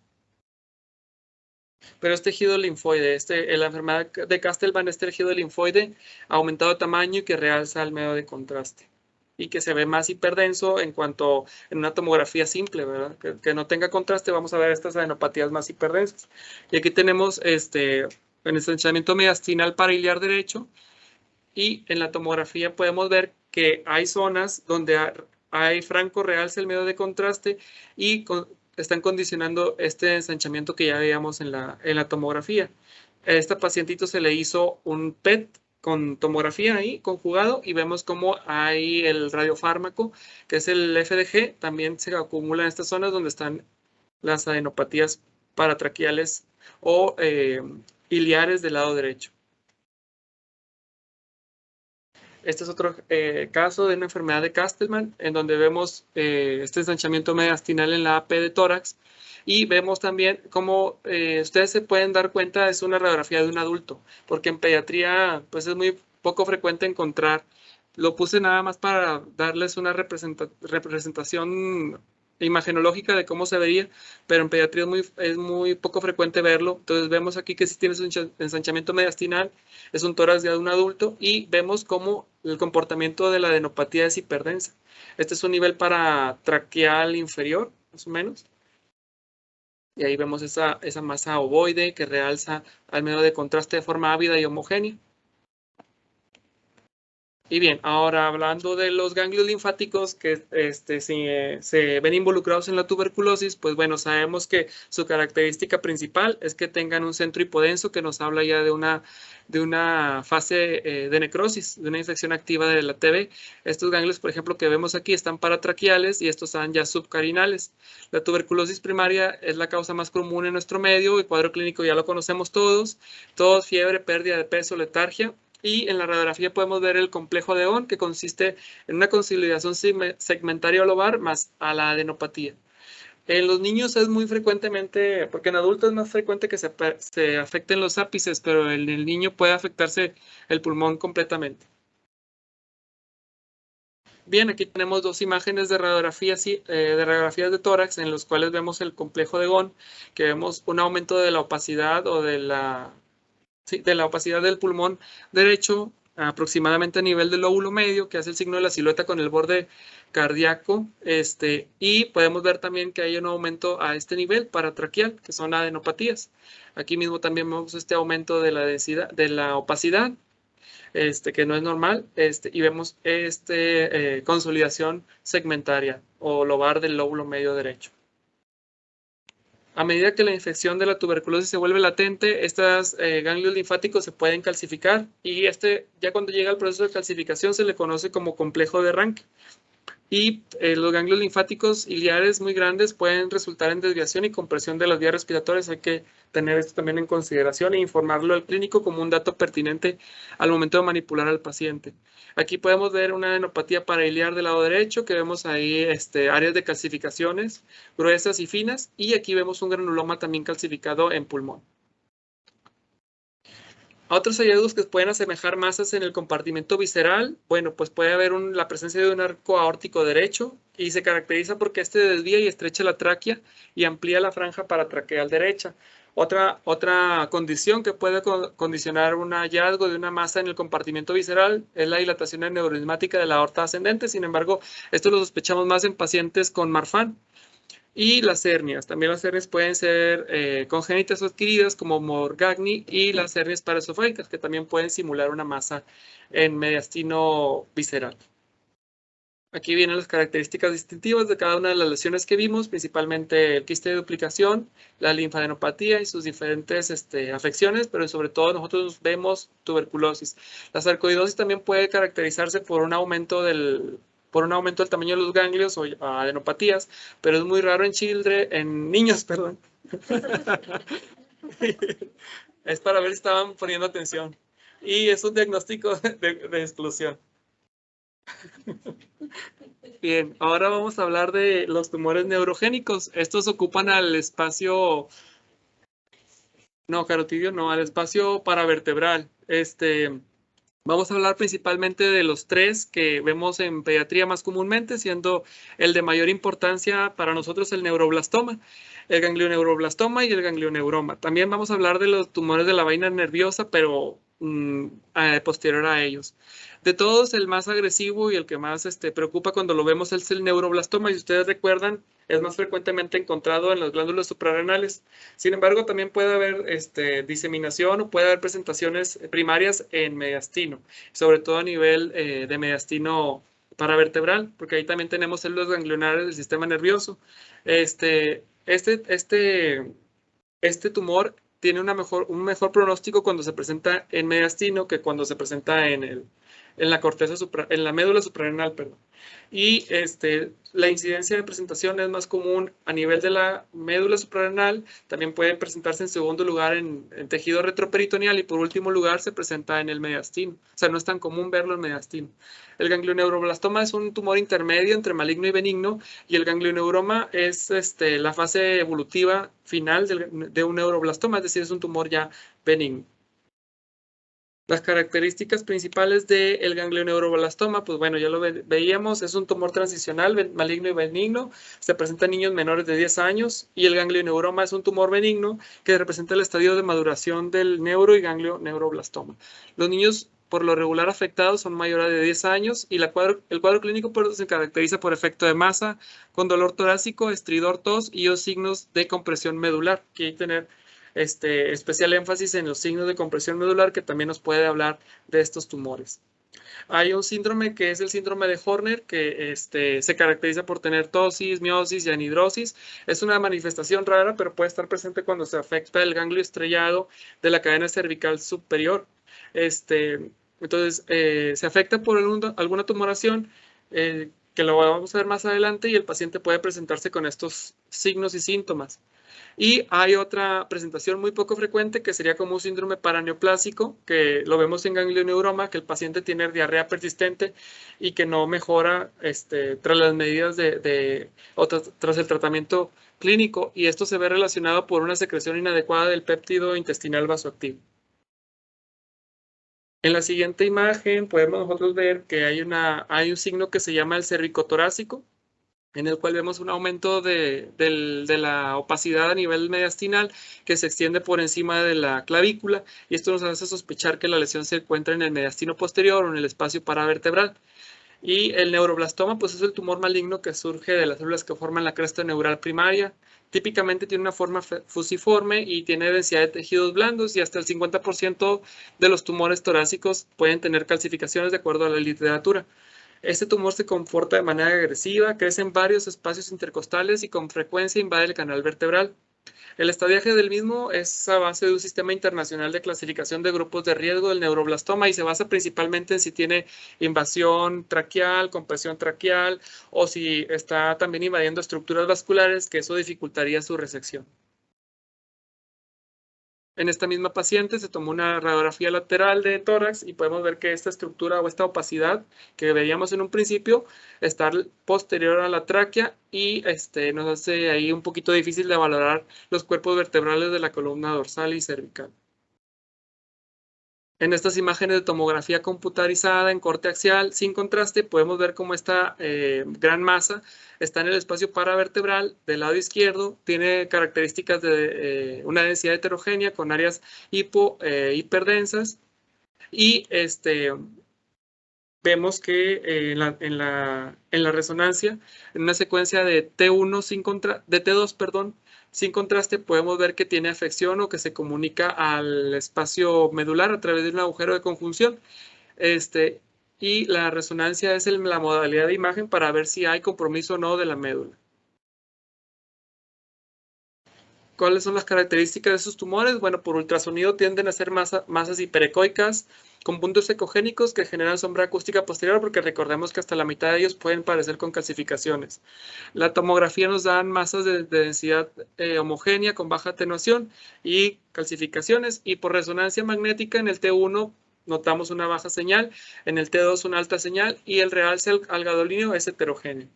Pero es tejido linfoide. En la enfermedad de Castleman es tejido linfoide aumentado de tamaño y que realza el medio de contraste. Y que se ve más hiperdenso en una tomografía simple, ¿verdad? Que no tenga contraste, vamos a ver estas adenopatías más hiperdensas. Y aquí tenemos en el ensanchamiento mediastinal para iliar derecho. Y en la tomografía podemos ver que hay zonas donde hay franco realce el medio de contraste y están condicionando este ensanchamiento que ya veíamos en la tomografía. A esta pacientito se le hizo un PET con tomografía ahí conjugado y vemos cómo hay el radiofármaco, que es el FDG, también se acumula en estas zonas donde están las adenopatías paratraqueales o iliares del lado derecho. Este es otro caso de una enfermedad de Castleman, en donde vemos este ensanchamiento mediastinal en la AP de tórax, y vemos también cómo ustedes se pueden dar cuenta, es una radiografía de un adulto, porque en pediatría pues es muy poco frecuente encontrar. Lo puse nada más para darles una representación imagenológica de cómo se veía, pero en pediatría es muy poco frecuente verlo. Entonces vemos aquí que si tienes un ensanchamiento mediastinal, es un tórax de un adulto, y vemos cómo el comportamiento de la adenopatía es hiperdensa. Este es un nivel paratraqueal inferior, más o menos. Y ahí vemos esa masa ovoide que realza al medio de contraste de forma ávida y homogénea. Y bien, ahora hablando de los ganglios linfáticos que se ven involucrados en la tuberculosis, pues bueno, sabemos que su característica principal es que tengan un centro hipodenso, que nos habla ya de una fase de necrosis, de una infección activa de la TB. Estos ganglios, por ejemplo, que vemos aquí, están paratraqueales y estos están ya subcarinales. La tuberculosis primaria es la causa más común en nuestro medio. El cuadro clínico ya lo conocemos todos: tos, fiebre, pérdida de peso, letargia. Y en la radiografía podemos ver el complejo de ON, que consiste en una consolidación segmentaria lobar más a la adenopatía. En los niños es muy frecuentemente, porque en adultos es más frecuente que se afecten los ápices, pero en el niño puede afectarse el pulmón completamente. Bien, aquí tenemos dos imágenes de radiografías de tórax, en los cuales vemos el complejo de GON, que vemos un aumento de la opacidad o de la opacidad del pulmón derecho, aproximadamente a nivel del lóbulo medio, que hace el signo de la silueta con el borde cardíaco, y podemos ver también que hay un aumento a este nivel paratraqueal, que son adenopatías. Aquí mismo también vemos este aumento de la densidad, de la opacidad, que no es normal, y vemos consolidación segmentaria o lobar del lóbulo medio derecho. A medida que la infección de la tuberculosis se vuelve latente, estos ganglios linfáticos se pueden calcificar, y ya cuando llega el proceso de calcificación se le conoce como complejo de Ranke. Y los ganglios linfáticos iliares muy grandes pueden resultar en desviación y compresión de las vías respiratorias. Hay que tener esto también en consideración e informarlo al clínico como un dato pertinente al momento de manipular al paciente. Aquí podemos ver una adenopatía parailiar del lado derecho, que vemos ahí áreas de calcificaciones gruesas y finas, y aquí vemos un granuloma también calcificado en pulmón. Otros hallazgos que pueden asemejar masas en el compartimento visceral, bueno, pues puede haber la presencia de un arco aórtico derecho, y se caracteriza porque desvía y estrecha la tráquea y amplía la franja paratraqueal derecha. Otra condición que puede condicionar un hallazgo de una masa en el compartimento visceral es la dilatación aneurismática de la aorta ascendente. Sin embargo, esto lo sospechamos más en pacientes con Marfan. Y las hernias. También las hernias pueden ser congénitas o adquiridas, como Morgagni, y las hernias paraesofágicas, que también pueden simular una masa en mediastino visceral. Aquí vienen las características distintivas de cada una de las lesiones que vimos, principalmente el quiste de duplicación, la linfadenopatía y sus diferentes afecciones, pero sobre todo nosotros vemos tuberculosis. La sarcoidosis también puede caracterizarse por un aumento del tamaño de los ganglios o adenopatías, pero es muy raro en niños, perdón. Es para ver si estaban poniendo atención. Y es un diagnóstico de exclusión. Bien, ahora vamos a hablar de los tumores neurogénicos. Estos ocupan al espacio, no, carotidio, no, al espacio paravertebral. Vamos a hablar principalmente de los tres que vemos en pediatría más comúnmente, siendo el de mayor importancia para nosotros el neuroblastoma, el ganglioneuroblastoma y el ganglioneuroma. También vamos a hablar de los tumores de la vaina nerviosa, pero posterior a ellos. De todos, el más agresivo y el que más preocupa cuando lo vemos es el neuroblastoma. Y si ustedes recuerdan, es más frecuentemente encontrado en las glándulas suprarrenales. Sin embargo, también puede haber diseminación o puede haber presentaciones primarias en mediastino, sobre todo a nivel de mediastino paravertebral, porque ahí también tenemos células ganglionares del sistema nervioso. Este tumor tiene un mejor pronóstico cuando se presenta en mediastino que cuando se presenta en la médula suprarrenal, perdón. Y la incidencia de presentación es más común a nivel de la médula suprarrenal, también puede presentarse en segundo lugar en tejido retroperitoneal y por último lugar se presenta en el mediastino. O sea, no es tan común verlo en mediastino. El ganglioneuroblastoma es un tumor intermedio entre maligno y benigno y el ganglioneuroma es la fase evolutiva final de un neuroblastoma, es decir, es un tumor ya benigno. Las características principales del ganglioneuroblastoma, pues bueno, ya lo veíamos, es un tumor transicional, maligno y benigno, se presenta en niños menores de 10 años y el ganglioneuroma es un tumor benigno que representa el estadio de maduración del neuro y ganglioneuroblastoma. Los niños por lo regular afectados son mayores de 10 años y el cuadro clínico se caracteriza por efecto de masa, con dolor torácico, estridor, tos y los signos de compresión medular, que hay que tener especial énfasis en los signos de compresión medular que también nos puede hablar de estos tumores. Hay un síndrome que es el síndrome de Horner que se caracteriza por tener tosis, miosis y anhidrosis. Es una manifestación rara, pero puede estar presente cuando se afecta el ganglio estrellado de la cadena cervical superior. Entonces, se afecta por alguna tumoración que lo vamos a ver más adelante y el paciente puede presentarse con estos signos y síntomas. Y hay otra presentación muy poco frecuente que sería como un síndrome paraneoplásico, que lo vemos en ganglioneuroma, que el paciente tiene diarrea persistente y que no mejora tras las medidas tras el tratamiento clínico. Y esto se ve relacionado por una secreción inadecuada del péptido intestinal vasoactivo. En la siguiente imagen podemos nosotros ver que hay un signo que se llama el cervicotorácico, en el cual vemos un aumento de la opacidad a nivel mediastinal que se extiende por encima de la clavícula y esto nos hace sospechar que la lesión se encuentra en el mediastino posterior o en el espacio paravertebral. Y el neuroblastoma pues es el tumor maligno que surge de las células que forman la cresta neural primaria. Típicamente tiene una forma fusiforme y tiene densidad de tejidos blandos y hasta el 50% de los tumores torácicos pueden tener calcificaciones de acuerdo a la literatura. Este tumor se comporta de manera agresiva, crece en varios espacios intercostales y con frecuencia invade el canal vertebral. El estadiaje del mismo es a base de un sistema internacional de clasificación de grupos de riesgo del neuroblastoma y se basa principalmente en si tiene invasión traqueal, compresión traqueal o si está también invadiendo estructuras vasculares, que eso dificultaría su resección. En esta misma paciente se tomó una radiografía lateral de tórax y podemos ver que esta estructura o esta opacidad que veíamos en un principio está posterior a la tráquea y nos hace ahí un poquito difícil de valorar los cuerpos vertebrales de la columna dorsal y cervical. En estas imágenes de tomografía computarizada en corte axial sin contraste podemos ver cómo esta gran masa está en el espacio paravertebral del lado izquierdo, tiene características de una densidad heterogénea con áreas hiperdensas y vemos que en la resonancia, en una secuencia de T2, perdón, sin contraste, podemos ver que tiene afección o que se comunica al espacio medular a través de un agujero de conjunción. Y la resonancia es la modalidad de imagen para ver si hay compromiso o no de la médula. ¿Cuáles son las características de esos tumores? Bueno, por ultrasonido tienden a ser masas hiperecoicas con puntos ecogénicos que generan sombra acústica posterior, porque recordemos que hasta la mitad de ellos pueden parecer con calcificaciones. La tomografía nos da masas de densidad homogénea con baja atenuación y calcificaciones, y por resonancia magnética en el T1 notamos una baja señal, en el T2 una alta señal y el realce algadolíneo es heterogéneo.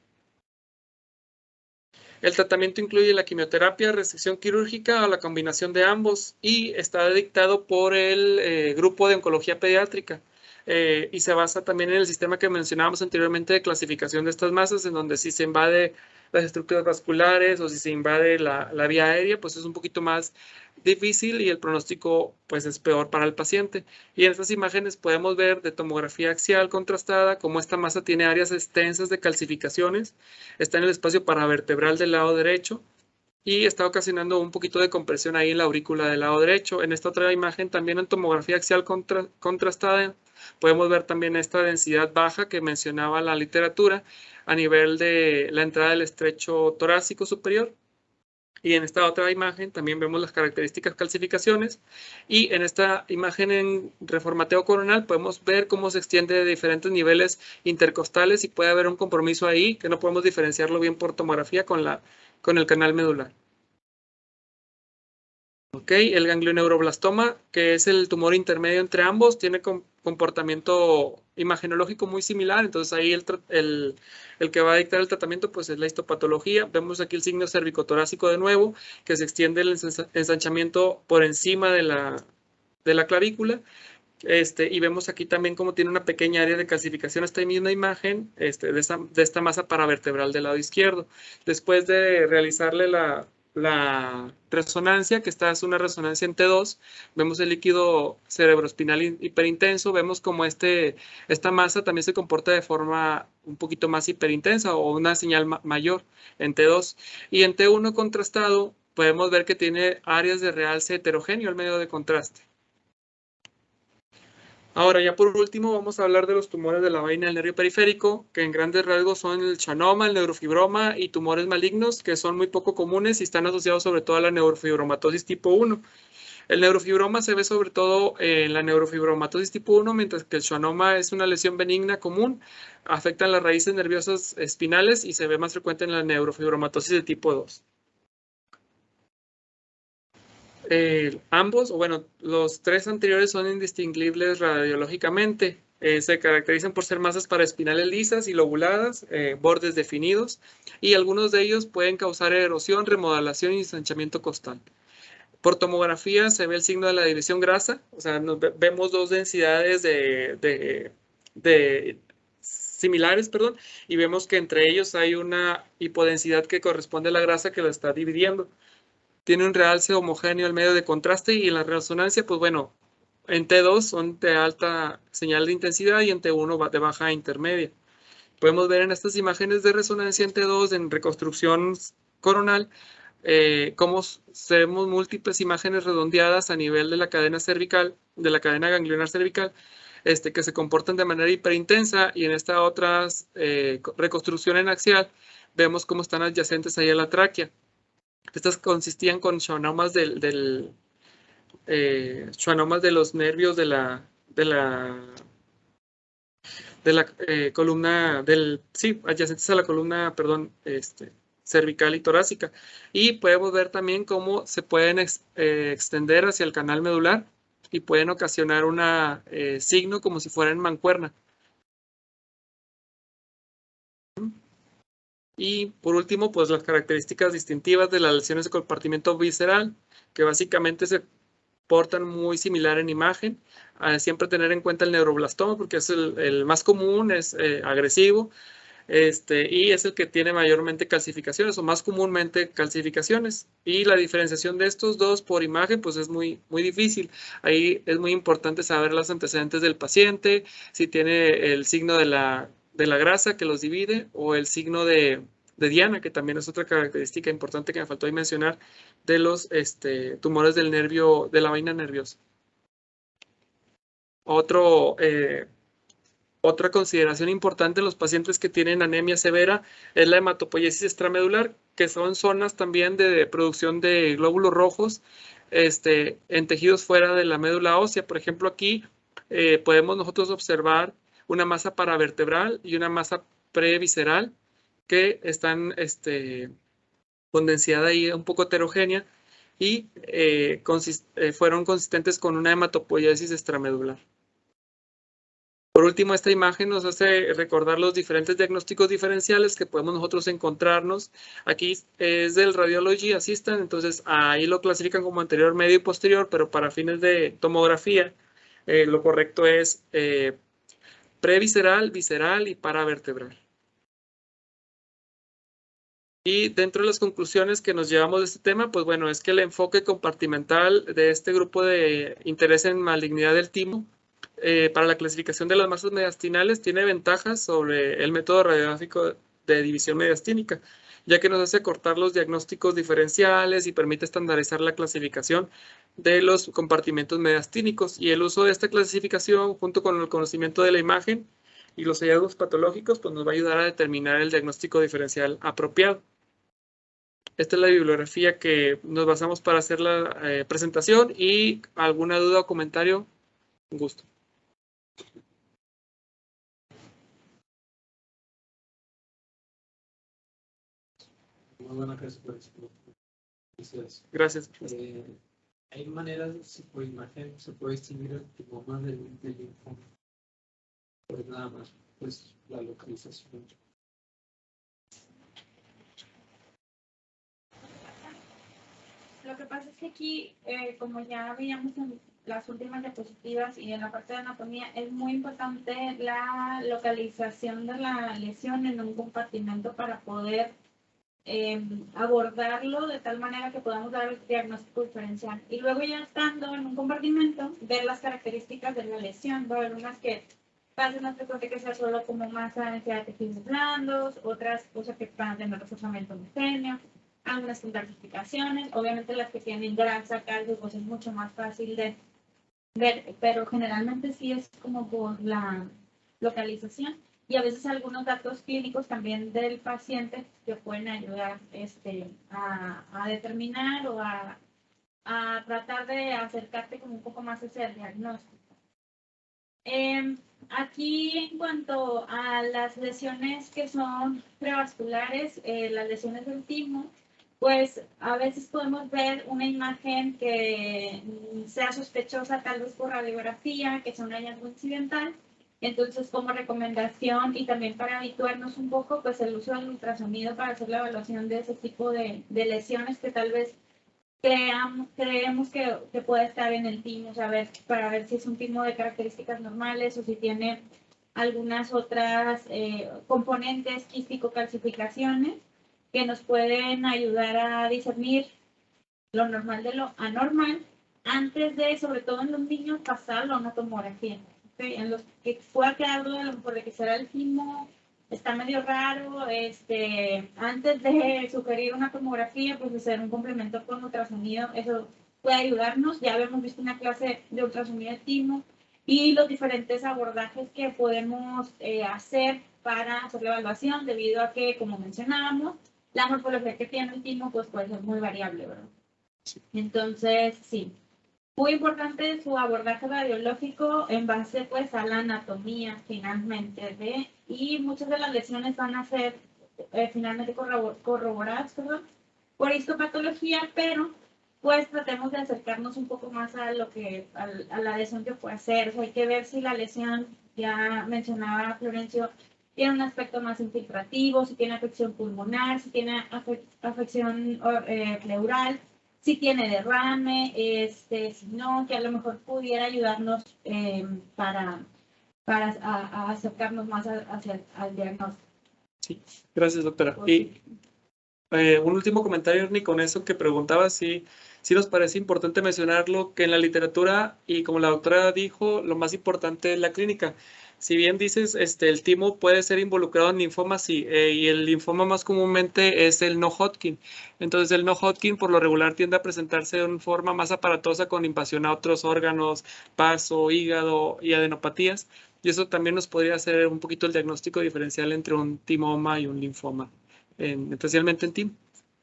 El tratamiento incluye la quimioterapia, resección quirúrgica o la combinación de ambos y está dictado por el grupo de oncología pediátrica y se basa también en el sistema que mencionábamos anteriormente de clasificación de estas masas, en donde si se invade las estructuras vasculares o si se invade la vía aérea, pues es un poquito más difícil y el pronóstico pues es peor para el paciente. Y en estas imágenes podemos ver de tomografía axial contrastada cómo esta masa tiene áreas extensas de calcificaciones, está en el espacio paravertebral del lado derecho y está ocasionando un poquito de compresión ahí en la aurícula del lado derecho. En esta otra imagen también en tomografía axial contrastada podemos ver también esta densidad baja que mencionaba la literatura a nivel de la entrada del estrecho torácico superior. Y en esta otra imagen también vemos las características calcificaciones. Y en esta imagen en reformateo coronal podemos ver cómo se extiende de diferentes niveles intercostales y puede haber un compromiso ahí que no podemos diferenciarlo bien por tomografía con el canal medular. Ok, el ganglioneuroblastoma, que es el tumor intermedio entre ambos, tiene comportamiento imagenológico muy similar, entonces ahí el que va a dictar el tratamiento pues es la histopatología. Vemos aquí el signo cervicotorácico de nuevo, que se extiende el ensanchamiento por encima de la clavícula. Y vemos aquí también cómo tiene una pequeña área de calcificación esta misma imagen de esta masa paravertebral del lado izquierdo. Después de realizarle la resonancia, que esta es una resonancia en T2, vemos el líquido cerebroespinal hiperintenso, vemos como esta masa también se comporta de forma un poquito más hiperintensa o una señal mayor en T2. Y en T1 contrastado podemos ver que tiene áreas de realce heterogéneo al medio de contraste. Ahora, ya por último, vamos a hablar de los tumores de la vaina del nervio periférico, que en grandes rasgos son el schwannoma, el neurofibroma y tumores malignos, que son muy poco comunes y están asociados sobre todo a la neurofibromatosis tipo 1. El neurofibroma se ve sobre todo en la neurofibromatosis tipo 1, mientras que el schwannoma es una lesión benigna común, afecta las raíces nerviosas espinales y se ve más frecuente en la neurofibromatosis de tipo 2. Ambos, o bueno, los tres anteriores son indistinguibles radiológicamente. Se caracterizan por ser masas paraespinales lisas y lobuladas, bordes definidos, y algunos de ellos pueden causar erosión, remodelación y ensanchamiento costal. Por tomografía se ve el signo de la división grasa, o sea, vemos dos densidades similares, perdón, y vemos que entre ellos hay una hipodensidad que corresponde a la grasa que la está dividiendo. Tiene un realce homogéneo al medio de contraste y en la resonancia, pues bueno, en T2 son de alta señal de intensidad y en T1 de baja a intermedia. Podemos ver en estas imágenes de resonancia en T2, en reconstrucción coronal, cómo vemos múltiples imágenes redondeadas a nivel de la cadena cervical, de la cadena ganglionar cervical, que se comportan de manera hiperintensa, y en esta otra reconstrucción en axial vemos cómo están adyacentes ahí a la tráquea. Estas consistían con schwannomas schwannomas de los nervios de la columna adyacentes a la columna, perdón, cervical y torácica. Y podemos ver también cómo se pueden extender hacia el canal medular y pueden ocasionar un signo como si fuera en mancuerna. Y por último, pues las características distintivas de las lesiones de compartimento visceral, que básicamente se portan muy similar en imagen. Siempre tener en cuenta el neuroblastoma porque es el más común, es agresivo, y es el que tiene mayormente calcificaciones o más comúnmente calcificaciones. Y la diferenciación de estos dos por imagen pues es muy, muy difícil. Ahí es muy importante saber los antecedentes del paciente, si tiene el signo de la grasa que los divide o el signo de Diana, que también es otra característica importante que me faltó ahí mencionar de los tumores del nervio, de la vaina nerviosa. Otra consideración importante en los pacientes que tienen anemia severa es la hematopoiesis extramedular, que son zonas también de producción de glóbulos rojos en tejidos fuera de la médula ósea. Por ejemplo, aquí podemos nosotros observar una masa paravertebral y una masa previsceral que están con densidad ahí un poco heterogénea y fueron consistentes con una hematopoiesis extramedular. Por último, esta imagen nos hace recordar los diferentes diagnósticos diferenciales que podemos nosotros encontrarnos. Aquí es del Radiology Assistant, entonces ahí lo clasifican como anterior, medio y posterior, pero para fines de tomografía lo correcto es previsceral, visceral y paravertebral. Y dentro de las conclusiones que nos llevamos de este tema, pues bueno, es que el enfoque compartimental de este grupo de interés en malignidad del timo para la clasificación de las masas mediastinales tiene ventajas sobre el método radiográfico de división mediastínica, ya que nos hace cortar los diagnósticos diferenciales y permite estandarizar la clasificación de los compartimentos mediastínicos. Y el uso de esta clasificación, junto con el conocimiento de la imagen y los hallazgos patológicos, pues nos va a ayudar a determinar el diagnóstico diferencial apropiado. Esta es la bibliografía que nos basamos para hacer la presentación y alguna duda o comentario, un gusto. Muy buena presentación. Gracias. Hay maneras, por imagen, se puede distinguir el timoma del linfoma. Pues nada más, pues la localización. Lo que pasa es que aquí, como ya veíamos en las últimas diapositivas y en la parte de anatomía, es muy importante la localización de la lesión en un compartimento para poder abordarlo de tal manera que podamos dar el diagnóstico diferencial. Y luego ya estando en un compartimento, ver las características de la lesión. Va a haber unas que pasen más frecuente que sea solo como masa densidad de tejidos blandos, otras cosas que van a tener reforzamiento homogéneo, algunas con calcificaciones, obviamente las que tienen grasa, calcio, pues es mucho más fácil de ver, pero generalmente sí es como por la localización y a veces algunos datos clínicos también del paciente que pueden ayudar a determinar o a tratar de acercarte como un poco más hacia el diagnóstico. Aquí en cuanto a las lesiones que son prevasculares, las lesiones del timo, pues a veces podemos ver una imagen que sea sospechosa tal vez por radiografía, que sea un hallazgo incidental. Entonces, como recomendación y también para habituarnos un poco, pues el uso del ultrasonido para hacer la evaluación de ese tipo de lesiones que tal vez creemos que puede estar en el timo, para ver si es un timo de características normales o si tiene algunas otras componentes quístico-calcificaciones que nos pueden ayudar a discernir lo normal de lo anormal antes de, sobre todo en los niños, pasarlo a una tomografía. ¿Okay? En los que pueda quedar duda a lo mejor de que será el timo, está medio raro, antes de sugerir una tomografía, pues hacer un complemento con ultrasonido, eso puede ayudarnos. Ya habíamos visto una clase de ultrasonido de timo y los diferentes abordajes que podemos hacer para hacer la evaluación, debido a que, como mencionábamos, la morfología que tiene el timo pues puede ser muy variable, ¿verdad? Entonces, sí, muy importante su abordaje radiológico en base pues a la anatomía finalmente y muchas de las lesiones van a ser finalmente corroboradas por histopatología, pero pues tratemos de acercarnos un poco más a lo que a la lesión que puede ser. O sea, hay que ver si la lesión, ya mencionaba Florencio, tiene un aspecto más infiltrativo, si tiene afección pulmonar, si tiene afección pleural, si tiene derrame, si no, que a lo mejor pudiera ayudarnos para acercarnos más hacia al diagnóstico. Sí, gracias, doctora. Y un último comentario, Ernie, con eso que preguntaba, sí nos parece importante mencionarlo, que en la literatura, y como la doctora dijo, lo más importante es la clínica. Si bien dices, el timo puede ser involucrado en linfoma, sí, y el linfoma más comúnmente es el no-Hodgkin. Entonces, el no-Hodgkin por lo regular tiende a presentarse de una forma más aparatosa con invasión a otros órganos, vaso, hígado y adenopatías. Y eso también nos podría hacer un poquito el diagnóstico diferencial entre un timoma y un linfoma, especialmente en timo.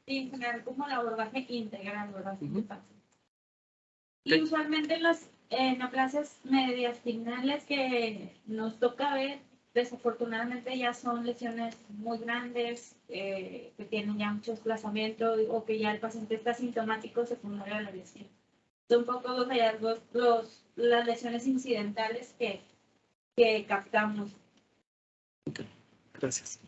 Sí, en general como el abordaje integral, ¿verdad? Y usualmente las neoplasias mediastinales que nos toca ver, desafortunadamente ya son lesiones muy grandes, que tienen ya mucho desplazamiento o que ya el paciente está sintomático secundario a la lesión. Son un poco los hallazgos, las lesiones incidentales que captamos. Gracias.